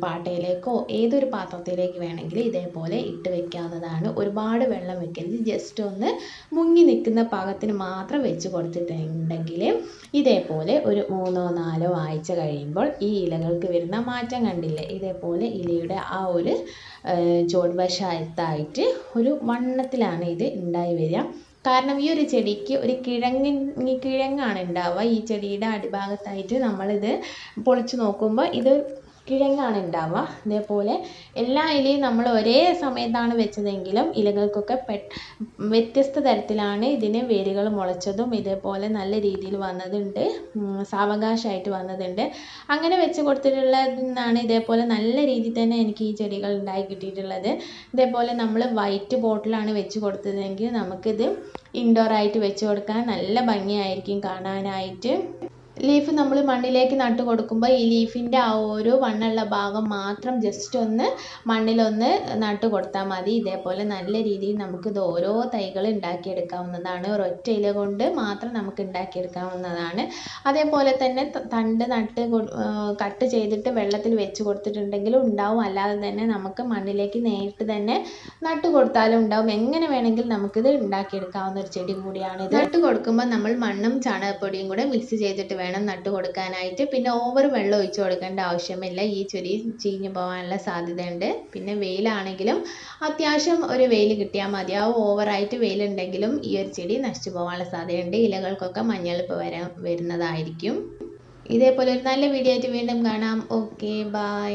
പാട്ടയിലേക്കോ ഏതൊരു പാത്രത്തിലേക്ക് വേണമെങ്കിലും ഇതേപോലെ ഇട്ട് വെക്കാവുന്നതാണ്. ഒരുപാട് വെള്ളം വെക്കരുത്, ജസ്റ്റ് ഒന്ന് മുങ്ങി നിൽക്കുന്ന പാകത്തിന് മാത്രം വെച്ച് കൊടുത്തിട്ടുണ്ടെങ്കിൽ ഇതേപോലെ ഒരു 3-4 ആഴ്ച കഴിയുമ്പോൾ ഈ ഇലകൾക്ക് വരുന്ന മാറ്റം കണ്ടില്ലേ? ഇതേപോലെ ഇലയുടെ ആ ഒരു ചുവടുവശത്തായിട്ട് ഒരു വണ്ണത്തിലാണ് ഇത് ഉണ്ടായി വരിക. കാരണം ഈ ഒരു ചെടിക്ക് ഒരു കിഴങ്ങാണ് ഉണ്ടാവുക. ഈ ചെടിയുടെ അടിഭാഗത്തായിട്ട് നമ്മളിത് പൊളിച്ച് നോക്കുമ്പോൾ ഇത് കിഴങ്ങാണ് ഉണ്ടാവുക. ഇതേപോലെ എല്ലാ ഇലയും നമ്മൾ ഒരേ സമയത്താണ് വെച്ചതെങ്കിലും ഇലകൾക്കൊക്കെ വ്യത്യസ്ത തരത്തിലാണ് ഇതിന് വേരുകൾ മുളച്ചതും ഇതേപോലെ നല്ല രീതിയിൽ വന്നതുണ്ട്, സാവകാശമായിട്ട് വന്നതുണ്ട്. അങ്ങനെ വെച്ച് കൊടുത്തിട്ടുള്ളതിൽ ഇതേപോലെ നല്ല രീതിയിൽ തന്നെ എനിക്ക് ഈ ചെടികൾ ഉണ്ടായി കിട്ടിയിട്ടുള്ളത്. ഇതേപോലെ നമ്മൾ വൈറ്റ് ബോട്ടിലാണ് വെച്ച് കൊടുത്തതെങ്കിൽ നമുക്കിത് ഇൻഡോറായിട്ട് വെച്ച് കൊടുക്കാൻ നല്ല ഭംഗിയായിരിക്കും കാണാനായിട്ട്. ലീഫ് നമ്മൾ മണ്ണിലേക്ക് നട്ട് കൊടുക്കുമ്പോൾ ഈ ലീഫിൻ്റെ ആ ഒരു വണ്ണുള്ള ഭാഗം മാത്രം ജസ്റ്റ് ഒന്ന് മണ്ണിലൊന്ന് നട്ട് കൊടുത്താൽ മതി. ഇതേപോലെ നല്ല രീതിയിൽ നമുക്കിത് ഓരോ തൈകൾ ഉണ്ടാക്കിയെടുക്കാവുന്നതാണ്. ഒരൊറ്റ ഇല കൊണ്ട് മാത്രം നമുക്ക് ഉണ്ടാക്കിയെടുക്കാവുന്നതാണ്. അതേപോലെ തന്നെ തണ്ട് കട്ട് ചെയ്തിട്ട് വെള്ളത്തിൽ വെച്ച് കൊടുത്തിട്ടുണ്ടെങ്കിലും ഉണ്ടാവും, അല്ലാതെ തന്നെ നമുക്ക് മണ്ണിലേക്ക് നേരിട്ട് തന്നെ നട്ട് കൊടുത്താലും ഉണ്ടാവും. എങ്ങനെ വേണമെങ്കിൽ നമുക്കിത് ഉണ്ടാക്കിയെടുക്കാവുന്ന ഒരു ചെടി കൂടിയാണ് ഇത്. നട്ട് കൊടുക്കുമ്പോൾ നമ്മൾ മണ്ണും ചാണകപ്പൊടിയും കൂടെ മിക്സ് ചെയ്തിട്ട് വേണം നട്ട് കൊടുക്കാനായിട്ട്. പിന്നെ ഓവർ വെള്ളം ഒഴിച്ച് കൊടുക്കേണ്ട ആവശ്യമില്ല, ഈ ചെടി ചീഞ്ഞു പോകാനുള്ള സാധ്യതയുണ്ട്. പിന്നെ വെയിലാണെങ്കിലും അത്യാവശ്യം ഒരു വെയിൽ കിട്ടിയാൽ മതിയാവും. ഓവറായിട്ട് വെയിലുണ്ടെങ്കിലും ഈ ഒരു ചെടി നശിച്ചു പോകാനുള്ള സാധ്യതയുണ്ട്, ഇലകൾക്കൊക്കെ മഞ്ഞളിപ്പ് വരുന്നതായിരിക്കും. ഇതേപോലെ ഒരു നല്ല വീഡിയോ ആയിട്ട് വീണ്ടും കാണാം. Okay, by.